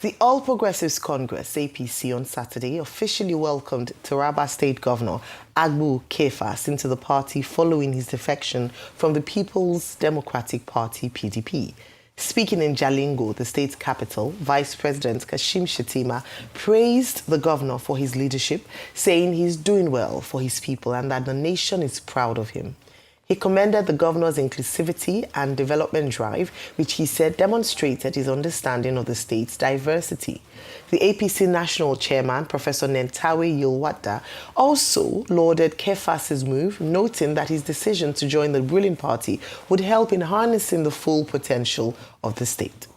The All Progressives Congress, APC, on Saturday officially welcomed Taraba State Governor Agbu Kefas into the party following his defection from the People's Democratic Party, PDP. Speaking in Jalingo, the state's capital, Vice President Kashim Shettima praised the governor for his leadership, saying he's doing well for his people and that the nation is proud of him. He commended the governor's inclusivity and development drive, which he said demonstrated his understanding of the state's diversity. The APC national chairman, Professor Nentawe Yilwada, also lauded Kefas's move, noting that his decision to join the ruling party would help in harnessing the full potential of the state.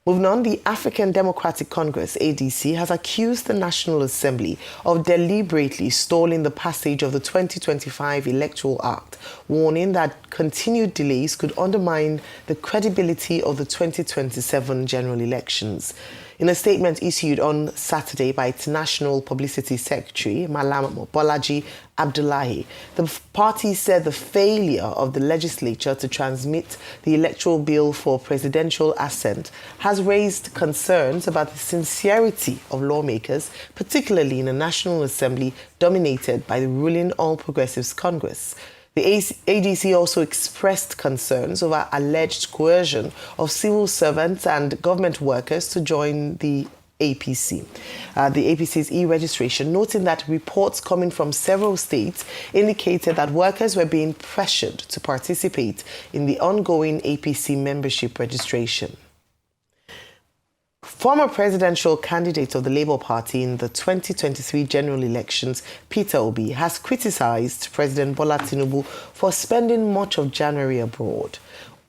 Moving on, the African Democratic Congress, ADC, has accused the National Assembly of deliberately stalling the passage of the 2025 Electoral Act, warning that continued delays could undermine the credibility of the 2027 general elections. In a statement issued on Saturday by its National Publicity Secretary, Malam Bolaji Abdullahi, the party said the failure of the legislature to transmit the electoral bill for presidential assent has raised concerns about the sincerity of lawmakers, particularly in a National Assembly dominated by the ruling All Progressives Congress. The ADC also expressed concerns over alleged coercion of civil servants and government workers to join the APC. The APC's e-registration, noting that reports coming from several states indicated that workers were being pressured to participate in the ongoing APC membership registration. Former presidential candidate of the Labour Party in the 2023 general elections, Peter Obi, has criticised President Bola Tinubu for spending much of January abroad.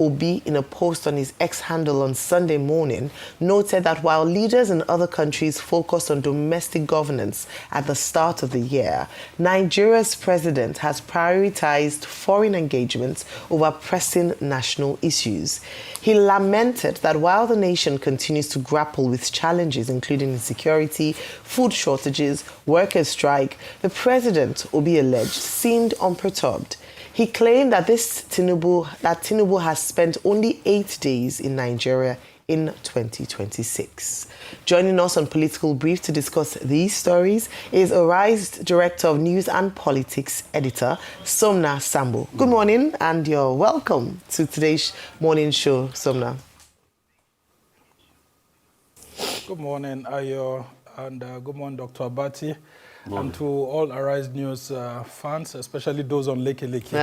Obi, in a post on his X handle on Sunday morning, noted that while leaders in other countries focused on domestic governance at the start of the year, Nigeria's president has prioritized foreign engagements over pressing national issues. He lamented that while the nation continues to grapple with challenges including insecurity, food shortages, workers' strike, the president, Obi alleged, seemed unperturbed. He claimed that Tinubu has spent only 8 days in Nigeria in 2026. Joining us on Political Brief to discuss these stories is Arise Director of News and Politics Editor, Somna Sambo. Good morning and you're welcome to today's morning show, Somna. Good morning, Ayo, and good morning, Dr. Abati. And to all Arise News fans, especially those on Leke Leke.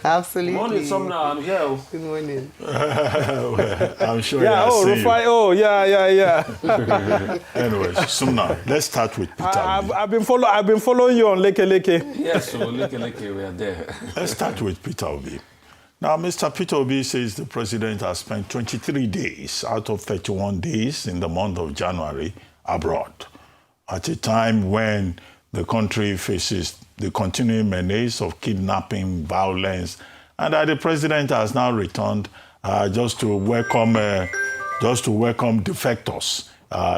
Absolutely. Good morning, Somna. I'm here. Good morning. Well, I'm sure Yeah, Rufai. Oh, yeah. Anyway, Somna, let's start with Peter. I've been following you on Leke Leke. Yes, so Leke Leke, we are there. Let's start with Peter Obi. Now, Mr. Peter Obi says the president has spent 23 days out of 31 days in the month of January abroad, at a time when the country faces the continuing menace of kidnapping, violence, and that the president has now returned just to welcome defectors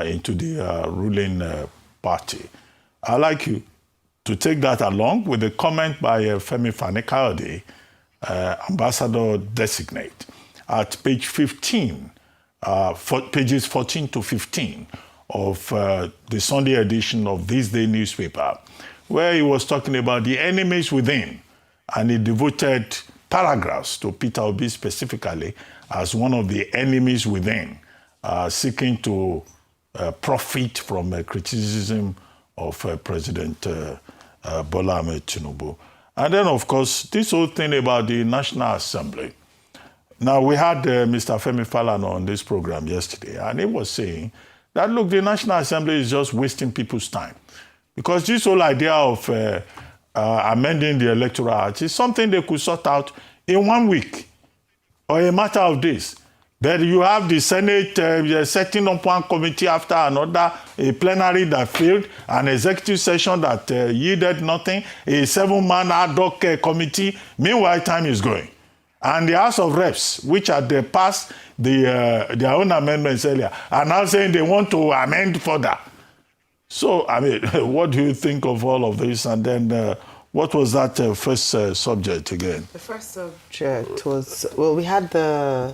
into the ruling party. I'd like you to take that along with a comment by Femi Fani-Kayode, ambassador designate, at page 15, pages 14 to 15 of the Sunday edition of This Day newspaper, where he was talking about the enemies within, and he devoted paragraphs to Peter Obi specifically as one of the enemies within, seeking to profit from criticism of President Bola Ahmed Tinubu. And then, of course, this whole thing about the National Assembly. Now, we had Mr. Femi Falana on this program yesterday, and he was saying that, look, the National Assembly is just wasting people's time. Because this whole idea of amending the Electoral Act is something they could sort out in 1 week or a matter of days. But you have the Senate setting up one committee after another, a plenary that failed, an executive session that yielded nothing, a 7-man ad hoc committee. Meanwhile, time is going. And the House of Reps, which had passed their own amendments earlier, are now saying they want to amend further. So, I mean, what do you think of all of this? And then what was that first subject again? The first subject was, well, we had the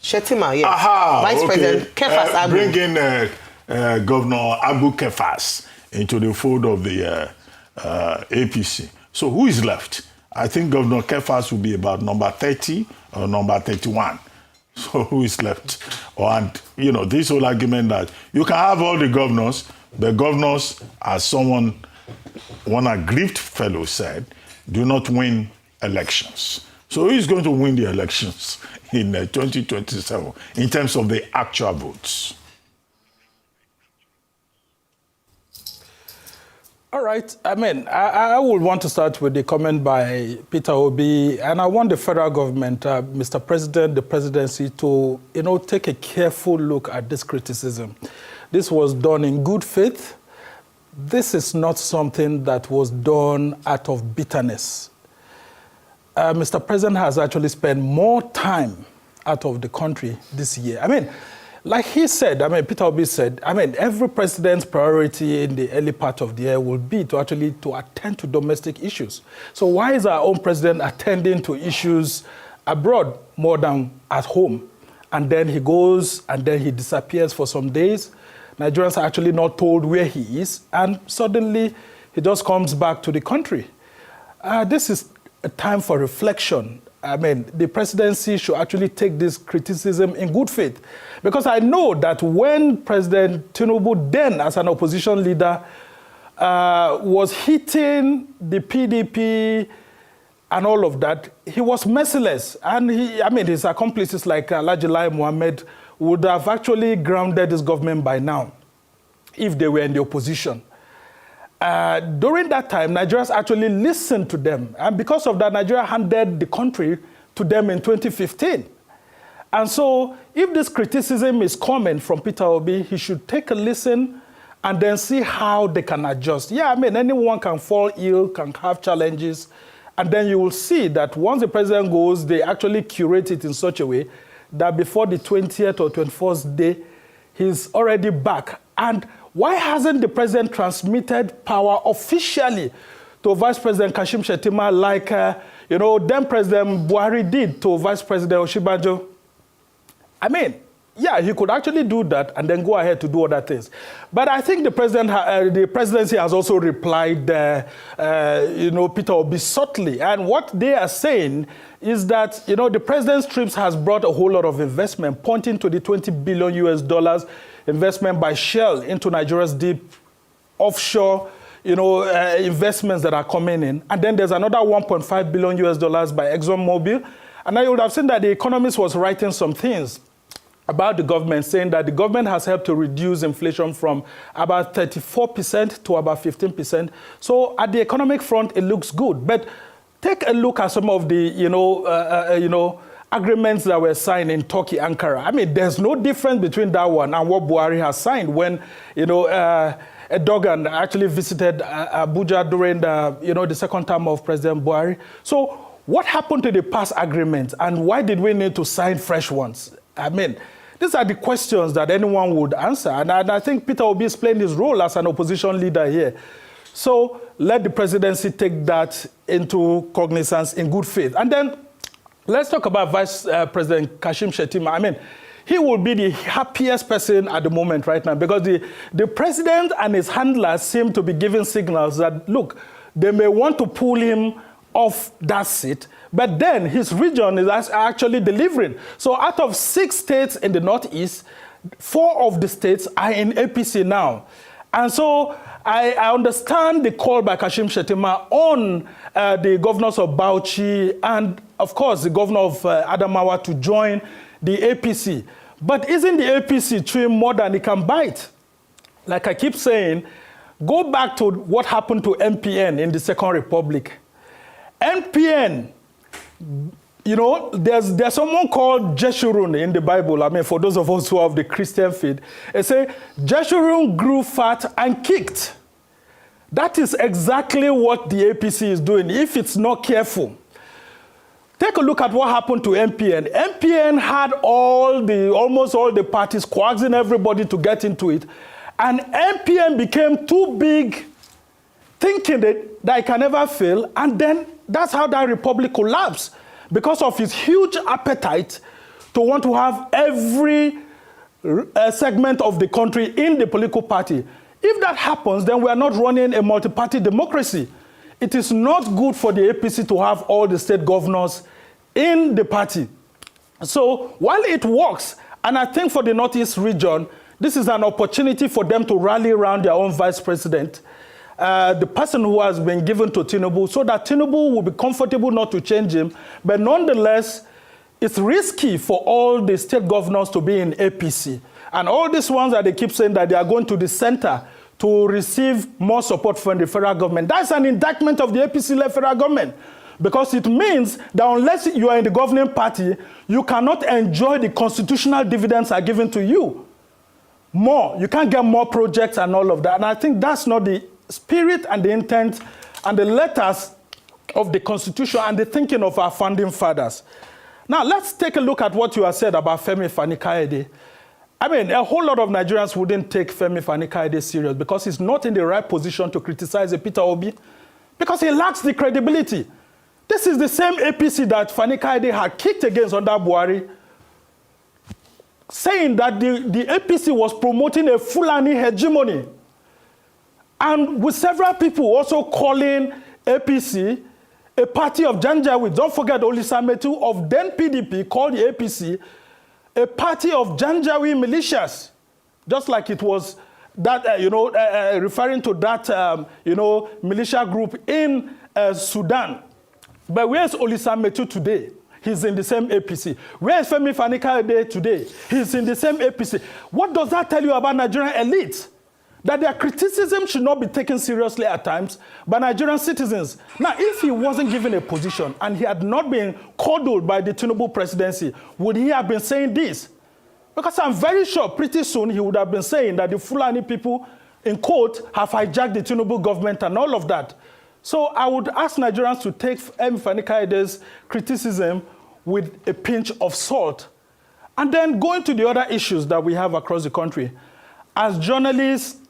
Shetima, yes. Aha, Vice President Kefas Agbu. Bring in Governor Agbu Kefas into the fold of the APC. So who is left? I think Governor Kefas will be about number 30 or number 31. So who is left? And, you know, this whole argument that you can have all the governors, as one aggrieved fellow said, do not win elections. So who is going to win the elections in 2027 in terms of the actual votes? All right. I mean, I would want to start with the comment by Peter Obi, and I want the federal government, Mr. President, the presidency, to, you know, take a careful look at this criticism. This was done in good faith. This is not something that was done out of bitterness. Mr. President has actually spent more time out of the country this year. I mean, like he said, Peter Obi said, every president's priority in the early part of the year will be to attend to domestic issues. So why is our own president attending to issues abroad more than at home? And then he goes and then he disappears for some days. Nigerians are actually not told where he is, and suddenly he just comes back to the country. This is a time for reflection. The presidency should actually take this criticism in good faith. Because I know that when President Tinubu, then as an opposition leader, was hitting the PDP and all of that, he was merciless. And his accomplices like Alhaji Lai Mohammed would have actually grounded this government by now if they were in the opposition. During that time, Nigerians actually listened to them. And because of that, Nigeria handed the country to them in 2015. And so if this criticism is coming from Peter Obi, he should take a listen and then see how they can adjust. Yeah, anyone can fall ill, can have challenges. And then you will see that once the president goes, they actually curate it in such a way that before the 20th or 21st day, he's already back. And why hasn't the president transmitted power officially to Vice President Kashim Shettima like, then President Buhari did to Vice President Oshibanjo? Yeah, he could actually do that and then go ahead to do other things. But I think the presidency has also replied, Peter Obi subtly. And what they are saying is that, the president's trips has brought a whole lot of investment, pointing to the $20 billion investment by Shell into Nigeria's deep offshore, investments that are coming in. And then there's another $1.5 billion by ExxonMobil. And I would have seen that The Economist was writing some things about the government, saying that the government has helped to reduce inflation from about 34% to about 15%. So at the economic front, it looks good. But take a look at some of the, agreements that were signed in Turkey, Ankara. There's no difference between that one and what Buhari has signed when, Erdogan actually visited Abuja during the second term of President Buhari. So what happened to the past agreements and why did we need to sign fresh ones? These are the questions that anyone would answer. And I think Peter Obi is playing his role as an opposition leader here. So let the presidency take that into cognizance in good faith. And then let's talk about Vice President Kashim Shettima. He will be the happiest person at the moment right now because the president and his handlers seem to be giving signals that, look, they may want to pull him off that seat, but then his region is actually delivering. So out of 6 states in the Northeast, 4 of the states are in APC now. And so I understand the call by Kashim Shettima on the governors of Bauchi and, of course, the governor of Adamawa to join the APC. But isn't the APC chewing more than it can bite? Like I keep saying, go back to what happened to MPN in the Second Republic. MPN, there's someone called Jeshurun in the Bible. For those of us who have the Christian faith, it says, Jeshurun grew fat and kicked. That is exactly what the APC is doing, if it's not careful. Take a look at what happened to MPN. MPN had almost all the parties coaxing everybody to get into it. And MPN became too big, thinking that it can never fail. And then that's how that republic collapsed, because of his huge appetite to want to have every segment of the country in the political party. If that happens, then we are not running a multi-party democracy. It is not good for the APC to have all the state governors in the party. So while it works, and I think for the Northeast region, this is an opportunity for them to rally around their own vice president, the person who has been given to Tinubu, so that Tinubu will be comfortable not to change him. But nonetheless, it's risky for all the state governors to be in APC. And all these ones that they keep saying that they are going to the center to receive more support from the federal government. That's an indictment of the APC-led federal government. Because it means that unless you are in the governing party, you cannot enjoy the constitutional dividends are given to you. More. You can't get more projects and all of that. And I think that's not the spirit and the intent and the letters of the Constitution and the thinking of our founding fathers. Now, let's take a look at what you have said about Femi Fani-Kayode. I mean, a whole lot of Nigerians wouldn't take Femi Fani-Kayode serious because he's not in the right position to criticize Peter Obi because he lacks the credibility. This is the same APC that Fani-Kayode had kicked against under Buhari, saying that the APC was promoting a Fulani hegemony. And with several people also calling APC a party of Janjaweed. Don't forget Olisa Metu of then PDP called the APC a party of Janjaweed militias, just like it was that, referring to that, militia group in Sudan. But where's Olisa Metu today? He's in the same APC. Where is Femi Fani-Kayode today? He's in the same APC. What does that tell you about Nigerian elites? That their criticism should not be taken seriously at times by Nigerian citizens. Now, if he wasn't given a position and he had not been coddled by the Tinubu presidency, would he have been saying this? Because I'm very sure pretty soon he would have been saying that the Fulani people, in quote, have hijacked the Tinubu government and all of that. So I would ask Nigerians to take Femi Fani-Kayode's criticism with a pinch of salt. And then going to the other issues that we have across the country. As journalists,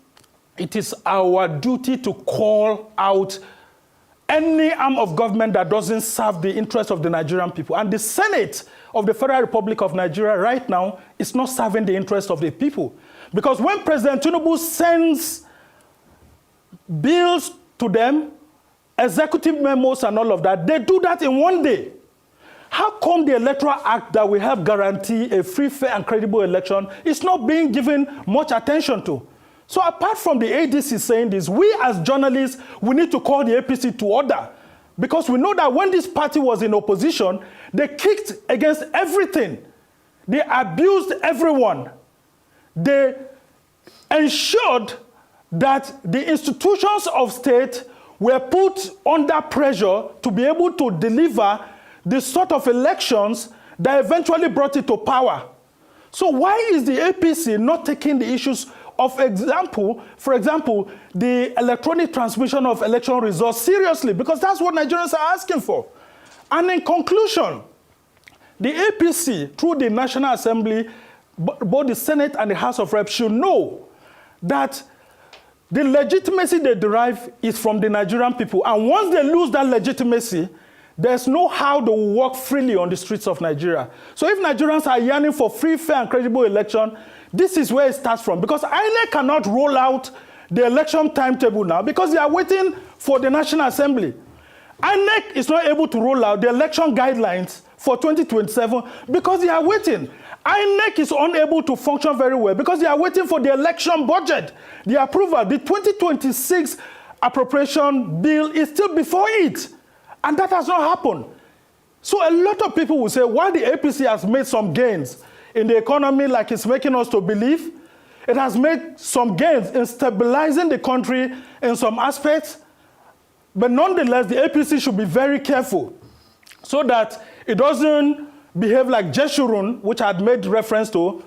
it is our duty to call out any arm of government that doesn't serve the interests of the Nigerian people. And the Senate of the Federal Republic of Nigeria right now is not serving the interests of the people. Because when President Tinubu sends bills to them, executive memos and all of that, they do that in one day. How come the Electoral Act that we have guarantee a free, fair, and credible election is not being given much attention to? So apart from the ADC saying this, we as journalists, we need to call the APC to order. Because we know that when this party was in opposition, they kicked against everything. They abused everyone. They ensured that the institutions of state were put under pressure to be able to deliver the sort of elections that eventually brought it to power. So why is the APC not taking the issues of for example, the electronic transmission of election results seriously? Because that's what Nigerians are asking for. And in conclusion, the APC, through the National Assembly, both the Senate and the House of Reps should know that the legitimacy they derive is from the Nigerian people. And once they lose that legitimacy, there's no how they will walk freely on the streets of Nigeria. So if Nigerians are yearning for free, fair, and credible election, this is where it starts from. Because INEC cannot roll out the election timetable now because they are waiting for the National Assembly. INEC is not able to roll out the election guidelines for 2027 because they are waiting. INEC is unable to function very well because they are waiting for the election budget, the approval. The 2026 appropriation bill is still before it. And that has not happened. So a lot of people will say, while the APC has made some gains in the economy like it's making us to believe, it has made some gains in stabilizing the country in some aspects. But nonetheless, the APC should be very careful so that it doesn't behave like Jeshurun, which I had made reference to,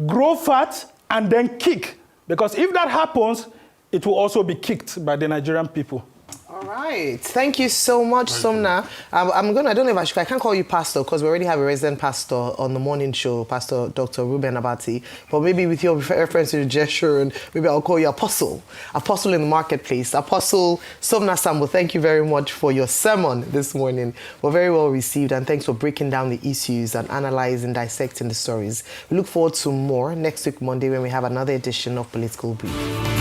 grow fat and then kick. Because if that happens, it will also be kicked by the Nigerian people. All right. Thank you so much, Somna. I don't know if I can't call you pastor because we already have a resident pastor on the morning show, Pastor Dr. Ruben Abati. But maybe with your reference to the gesture, and maybe I'll call you apostle. Apostle in the marketplace. Apostle Somna Sambo, thank you very much for your sermon this morning. We're very well received, and thanks for breaking down the issues and analyzing, dissecting the stories. We look forward to more next week, Monday, when we have another edition of Political Brief.